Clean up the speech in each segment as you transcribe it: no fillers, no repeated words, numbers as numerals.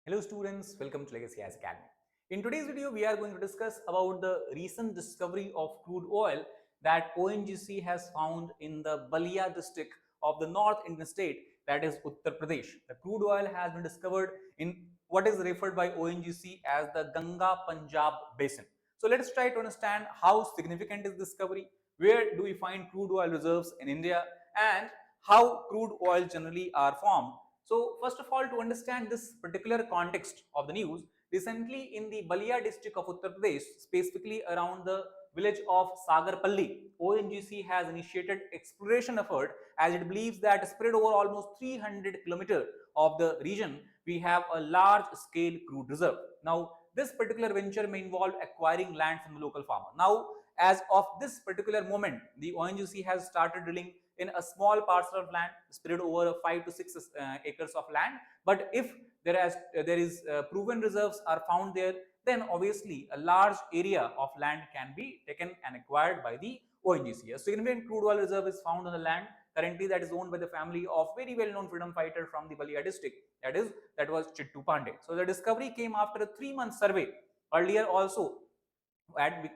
Hello students, welcome to Legacy as Academy. In today's video, we are going to discuss about the recent discovery of crude oil that ONGC has found in the Ballia district of the North Indian state, that is Uttar Pradesh. The crude oil has been discovered in what is referred by ONGC as the Ganga Punjab Basin. So let's try to understand how significant is discovery, where do we find crude oil reserves in India, and how crude oil generally are formed. So first of all, to understand this particular context of the news, recently in the Ballia district of Uttar Pradesh, specifically around the village of Sagarpalli, ONGC has initiated exploration effort as it believes that spread over almost 300 kilometers of the region, we have a large scale crude reserve. Now, this particular venture may involve acquiring land from the local farmer. Now, as of this particular moment, the ONGC has started drilling in a small parcel of land spread over 5 to 6 acres of land. But if there is proven reserves are found there, then obviously a large area of land can be taken and acquired by the ONGC. A significant crude oil reserve is found on the land currently that is owned by the family of very well-known freedom fighter from the Ballia district. That was Chittu Pandey. So the discovery came after a 3-month survey. Earlier also,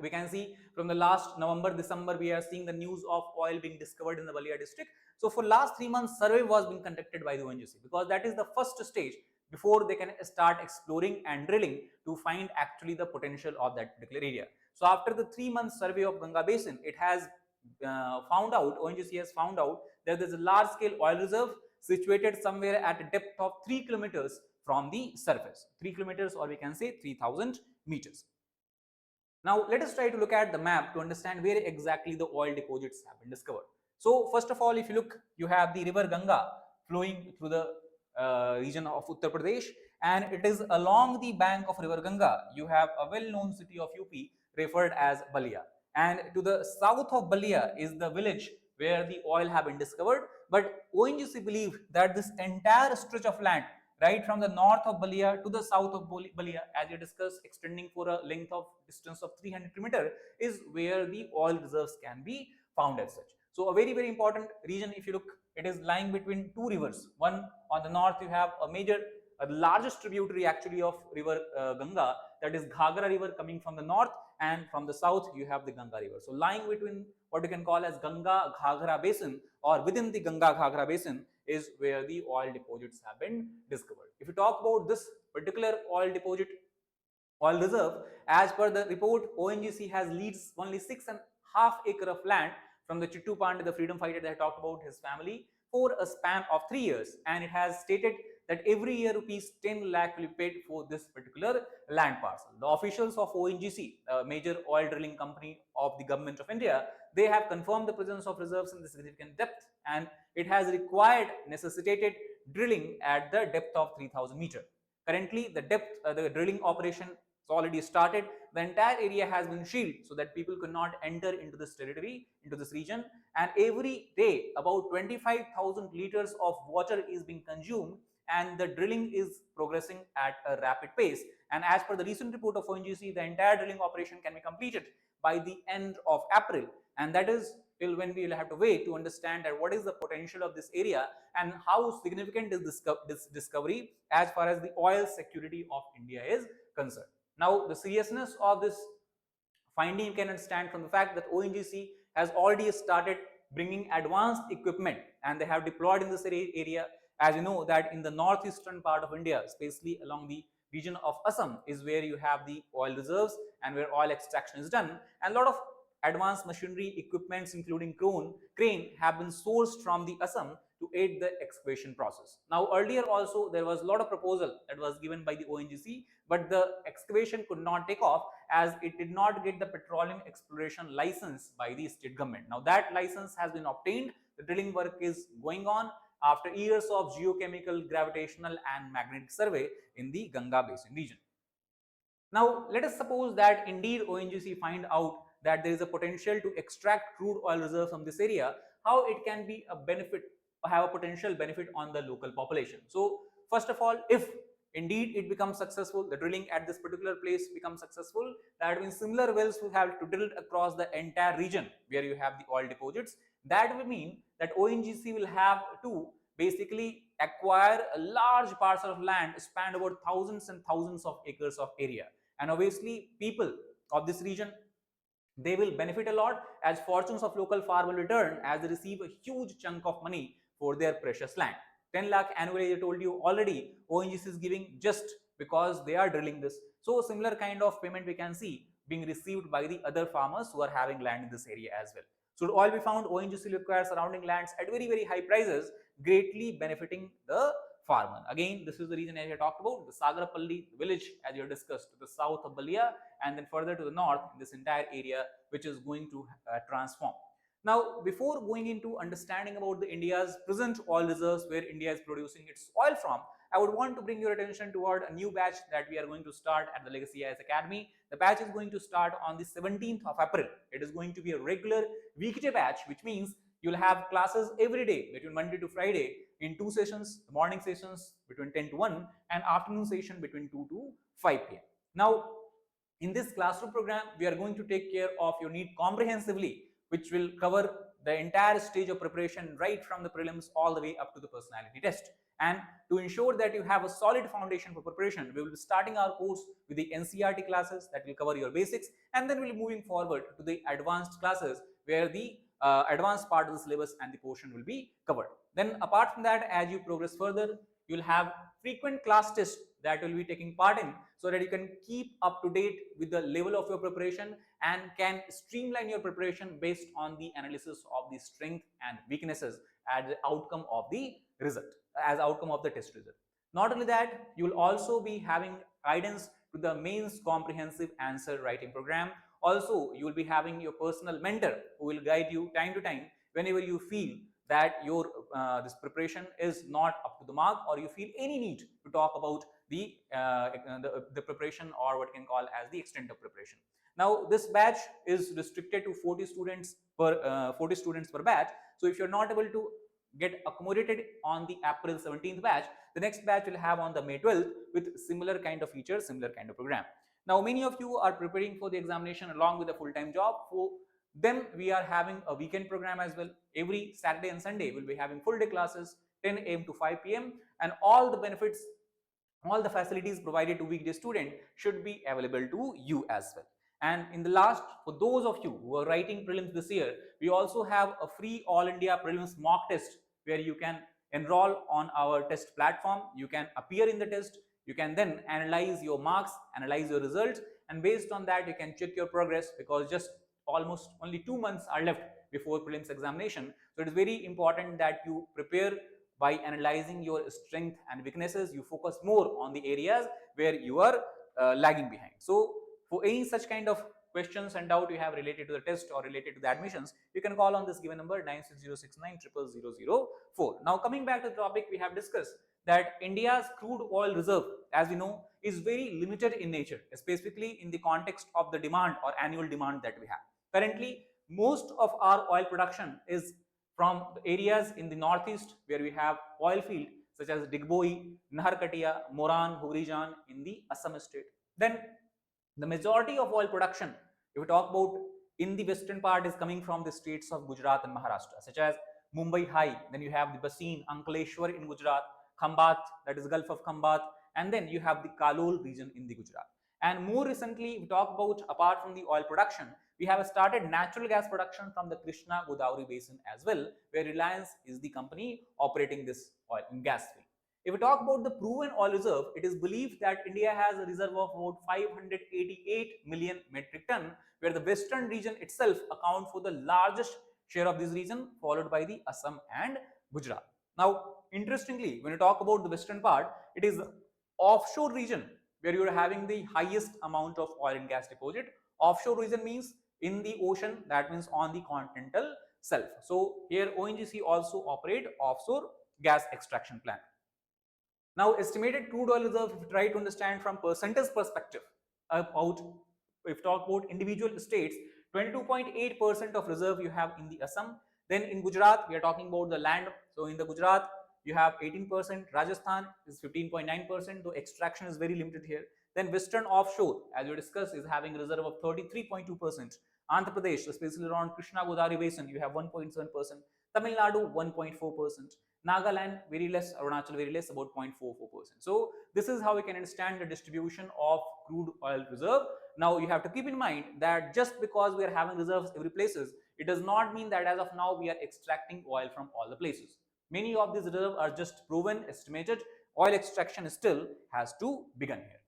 we can see from the last November, December, we are seeing the news of oil being discovered in the Ballia district. So for last 3 months, survey was being conducted by the ONGC because that is the first stage before they can start exploring and drilling to find actually the potential of that particular area. So after the 3-month survey of Ganga Basin, it has found out, ONGC has found out that there is a large scale oil reserve situated somewhere at a depth of 3 kilometers from the surface, 3 kilometers, or we can say 3000 meters. Now, let us try to look at the map to understand where exactly the oil deposits have been discovered. So, first of all, if you look, you have the river Ganga flowing through the region of Uttar Pradesh, and it is along the bank of river Ganga. You have a well-known city of UP referred as Ballia, and to the south of Ballia is the village where the oil have been discovered. But ONGC believe that this entire stretch of land, right from the north of Ballia to the south of Ballia, as we discussed, extending for a length of distance of 300 km, is where the oil reserves can be found as such. So a very important region, if you look, it is lying between two rivers. One on the north, you have a largest tributary actually of river Ganga, that is Ghagra river coming from the north, and from the south you have the Ganga river. So lying between what you can call as Ganga Ghagra Basin, or within the Ganga Ghagra Basin, is where the oil deposits have been discovered. If you talk about this particular oil deposit, oil reserve, as per the report, ONGC has leased only 6.5 acres of land from the Chittu Pandey, the freedom fighter that I talked about, his family, for a span of 3 years, and it has stated that every year rupees 10 lakh will be paid for this particular land parcel. The officials of ONGC, a major oil drilling company of the government of India, they have confirmed the presence of reserves in the significant depth, and it has necessitated drilling at the depth of 3000 meters. Currently, the drilling operation is already started. The entire area has been shielded so that people could not enter into this territory, into this region, and every day about 25,000 liters of water is being consumed, and the drilling is progressing at a rapid pace. And as per the recent report of ONGC, the entire drilling operation can be completed by the end of April, and that is till when we will have to wait to understand that what is the potential of this area and how significant is this discovery as far as the oil security of India is concerned. Now, the seriousness of this finding you can understand from the fact that ONGC has already started bringing advanced equipment, and they have deployed in this area. As you know that in the northeastern part of India, especially along the region of Assam, is where you have the oil reserves and where oil extraction is done, and a lot of advanced machinery equipments including crane have been sourced from the Assam to aid the excavation process. Now, earlier also there was a lot of proposal that was given by the ONGC, but the excavation could not take off as it did not get the petroleum exploration license by the state government. Now that license has been obtained. The drilling work is going on after years of geochemical, gravitational and magnetic survey in the Ganga Basin region. Now, let us suppose that indeed ONGC find out that there is a potential to extract crude oil reserves from this area, how it can be a benefit, have a potential benefit on the local population. So, first of all, if indeed it becomes successful, the drilling at this particular place becomes successful, that means similar wells will have to drill across the entire region where you have the oil deposits. That will mean that ONGC will have to basically acquire a large parcel of land spanned over thousands and thousands of acres of area. And obviously, people of this region, they will benefit a lot, as fortunes of local farm will return as they receive a huge chunk of money for their precious land. 10 lakh annually, I told you already, ONGC is giving just because they are drilling this. So similar kind of payment we can see being received by the other farmers who are having land in this area as well. So oil we found ONGC requires surrounding lands at very, very high prices, greatly benefiting the farmer. Again, this is the reason as I talked about the Sagarapalli village, as you discussed, to the south of Ballia, and then further to the north in this entire area, which is going to transform. Now, before going into understanding about the India's present oil reserves, where India is producing its oil from, I would want to bring your attention toward a new batch that we are going to start at the Legacy IAS Academy. The batch is going to start on the 17th of April. It is going to be a regular weekday batch, which means you'll have classes every day between Monday to Friday in two sessions, the morning sessions between 10 to 1 and afternoon session between 2 to 5 p.m. Now, in this classroom program, we are going to take care of your need comprehensively, which will cover the entire stage of preparation right from the prelims all the way up to the personality test. And to ensure that you have a solid foundation for preparation, we will be starting our course with the NCERT classes that will cover your basics, and then we'll be moving forward to the advanced classes where the advanced part of the syllabus and the portion will be covered. Then apart from that, as you progress further, you'll have frequent class tests that will be taking part in, so that you can keep up to date with the level of your preparation and can streamline your preparation based on the analysis of the strength and weaknesses as the outcome of the result, as outcome of the test result. Not only that, you will also be having guidance to the mains comprehensive answer writing program. Also, you will be having your personal mentor who will guide you time to time whenever you feel that your this preparation is not up to the mark, or you feel any need to talk about the preparation, or what you can call as the extent of preparation. Now, this batch is restricted to 40 students per batch. So if you're not able to get accommodated on the April 17th batch, the next batch will have on the May 12th with similar kind of features, similar kind of program. Now, many of you are preparing for the examination along with a full-time job. For them, we are having a weekend program as well. Every Saturday and Sunday, we'll be having full-day classes, 10 a.m. to 5 p.m. and all the benefits, all the facilities provided to weekday student should be available to you as well. And in the last, for those of you who are writing prelims this year, we also have a free All India Prelims mock test where you can enroll on our test platform. You can appear in the test. You can then analyze your marks, analyze your results, and based on that, you can check your progress, because just almost only 2 months are left before prelims examination. So it is very important that you prepare by analyzing your strength and weaknesses. You focus more on the areas where you are lagging behind. So for any such kind of questions and doubt you have related to the test or related to the admissions, you can call on this given number 960690004. Now, coming back to the topic, we have discussed that India's crude oil reserve, as we know, is very limited in nature, specifically in the context of the demand or annual demand that we have. Currently, most of our oil production is from the areas in the northeast where we have oil field such as Digboi, Naharkatia, Moran, Hurijan in the Assam state. Then the majority of oil production, if we talk about in the western part, is coming from the states of Gujarat and Maharashtra, such as Mumbai High. Then you have the Basin, Ankleshwar in Gujarat, Khambat, that is Gulf of Khambat, and then you have the Kalol region in the Gujarat. And more recently, we talk about, apart from the oil production, we have started natural gas production from the Krishna Godavari basin as well, where Reliance is the company operating this oil and gas field. If we talk about the proven oil reserve, it is believed that India has a reserve of about 588 million metric ton, where the western region itself accounts for the largest share of this region, followed by the Assam and Gujarat. Now, interestingly, when you talk about the western part, it is the offshore region where you are having the highest amount of oil and gas deposit. Offshore region means in the ocean, that means on the continental shelf. So here ONGC also operate offshore gas extraction plant. Now, estimated crude oil reserve, if you try to understand from percentage perspective, about, if you talk about individual states, 22.8% of reserve you have in the Assam. Then in Gujarat, we are talking about the land. So in the Gujarat, you have 18%. Rajasthan is 15.9%, though extraction is very limited here. Then western offshore, as we discussed, is having a reserve of 33.2%. Andhra Pradesh, especially around Krishna Godavari Basin, you have 1.7%. Tamil Nadu, 1.4%. Nagaland, very less. Arunachal, very less, about 0.44%. So this is how we can understand the distribution of crude oil reserve. Now you have to keep in mind that just because we are having reserves every places, it does not mean that as of now we are extracting oil from all the places. Many of these reserves are just proven, estimated. Oil extraction still has to begin here.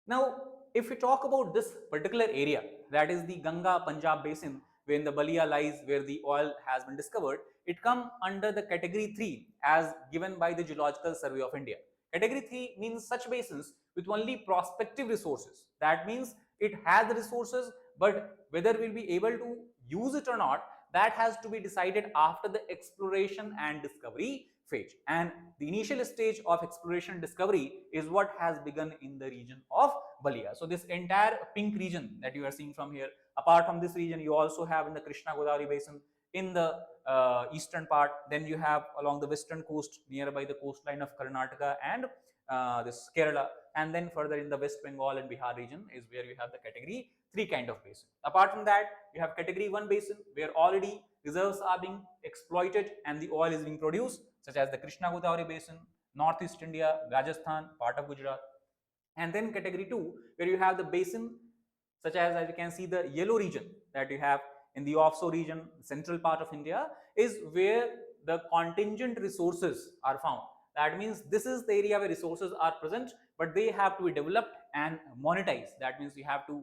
Now, if we talk about this particular area, that is the Ganga Punjab Basin, where the Ballia lies, where the oil has been discovered, it comes under the category 3 as given by the Geological Survey of India. Category 3 means such basins with only prospective resources. That means it has the resources, but whether we'll be able to use it or not, that has to be decided after the exploration and discovery phase. And the initial stage of exploration and discovery is what has begun in the region of Ballia. So this entire pink region that you are seeing from here, apart from this region, you also have in the Krishna Godavari Basin in the eastern part. Then you have along the western coast nearby the coastline of Karnataka and this Kerala, and then further in the West Bengal and Bihar region is where you have the category 3 kind of basin. Apart from that, you have category 1 basin where already reserves are being exploited and the oil is being produced, such as the Krishna Godavari Basin, Northeast India, Rajasthan, part of Gujarat. And then category 2 where you have the basin such as you can see the yellow region that you have in the offshore region, central part of India, is where the contingent resources are found. That means this is the area where resources are present, but they have to be developed and monetized. That means you have to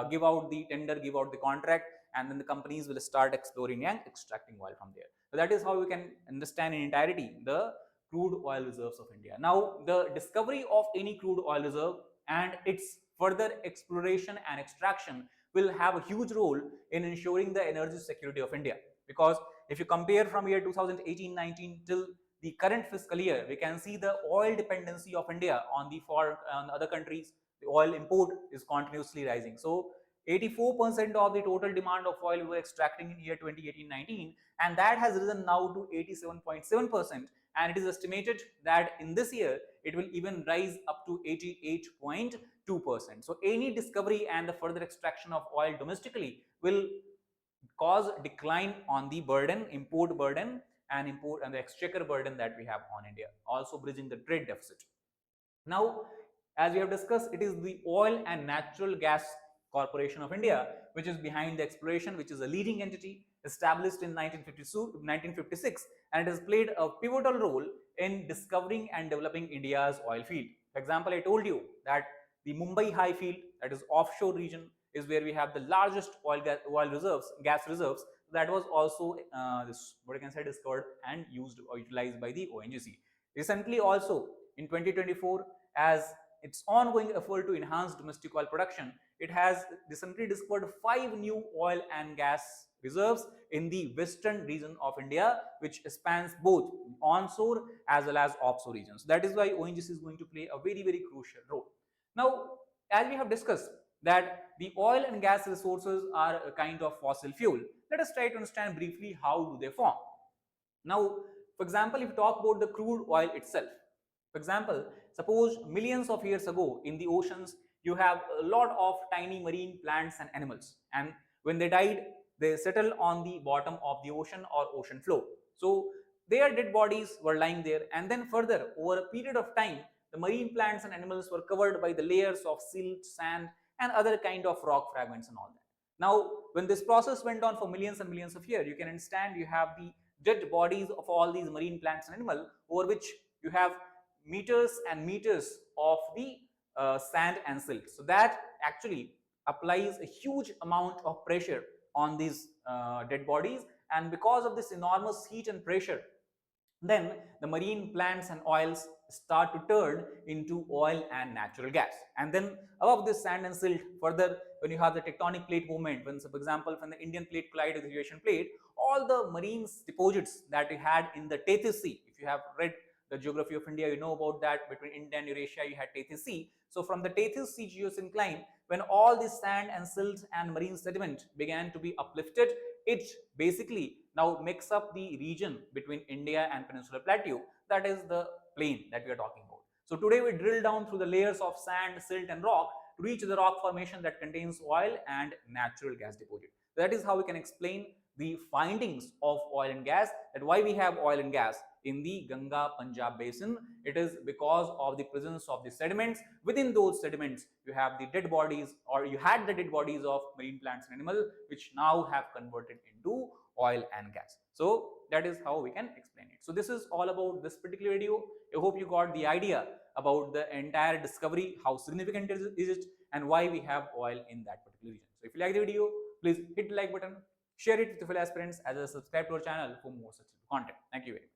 give out the tender, give out the contract, and then the companies will start exploring and extracting oil from there. So that is how we can understand in entirety the crude oil reserves of India. Now, the discovery of any crude oil reserve and its further exploration and extraction will have a huge role in ensuring the energy security of India. Because if you compare from year 2018-19 till the current fiscal year, we can see the oil dependency of India on the on other countries. The oil import is continuously rising. So 84% of the total demand of oil we were extracting in year 2018-19, and that has risen now to 87.7%, and it is estimated that in this year it will even rise up to 88.2%. So any discovery and the further extraction of oil domestically will cause decline on the burden, import burden, and the exchequer burden that we have on India, also bridging the trade deficit. Now, as we have discussed, it is the Oil and Natural Gas Corporation of India which is behind the exploration, which is a leading entity established in 1956, and it has played a pivotal role in discovering and developing India's oil field. For example, I told you that the Mumbai High field, that is offshore region, is where we have the largest gas reserves. That was also what I can say discovered and used or utilized by the ONGC. Recently, also in 2024, as its ongoing effort to enhance domestic oil production, it has recently discovered 5 new oil and gas reserves in the western region of India, which spans both onshore as well as offshore regions. That is why ONGC is going to play a very, very crucial role. Now, as we have discussed that the oil and gas resources are a kind of fossil fuel, let us try to understand briefly how do they form. Now, for example, if you talk about the crude oil itself, for example, suppose millions of years ago in the oceans, you have a lot of tiny marine plants and animals, and when they died, they settled on the bottom of the ocean or ocean floor. So their dead bodies were lying there, and then further over a period of time, the marine plants and animals were covered by the layers of silt, sand, and other kind of rock fragments and all that. Now, when this process went on for millions and millions of years, you can understand you have the dead bodies of all these marine plants and animals, over which you have meters and meters of the sand and silt. So that actually applies a huge amount of pressure on these dead bodies, and because of this enormous heat and pressure, then the marine plants and oils start to turn into oil and natural gas. And then above this sand and silt, further when you have the tectonic plate movement, when, so for example, when the Indian plate collided with the Eurasian plate, all the marine deposits that we had in the Tethys Sea, if you have read the geography of India, you know about that. Between India and Eurasia, you had Tethys Sea. So from the Tethys Sea geosyncline, when all this sand and silt and marine sediment began to be uplifted, it basically now makes up the region between India and Peninsular Plateau. That is the plain that we are talking about. So today we drill down through the layers of sand, silt, and rock to reach the rock formation that contains oil and natural gas deposit. That is how we can explain the findings of oil and gas, that why we have oil and gas in the Ganga Punjab basin. It is because of the presence of the sediments. Within those sediments, you have the dead bodies, or you had the dead bodies of marine plants and animals, which now have converted into oil and gas. So that is how we can explain it. So this is all about this particular video. I hope you got the idea about the entire discovery, how significant is it, and why we have oil in that particular region. So if you like the video, please hit the like button, share it with your fellow aspirants, as well as subscribe to our channel for more such content. Thank you very much.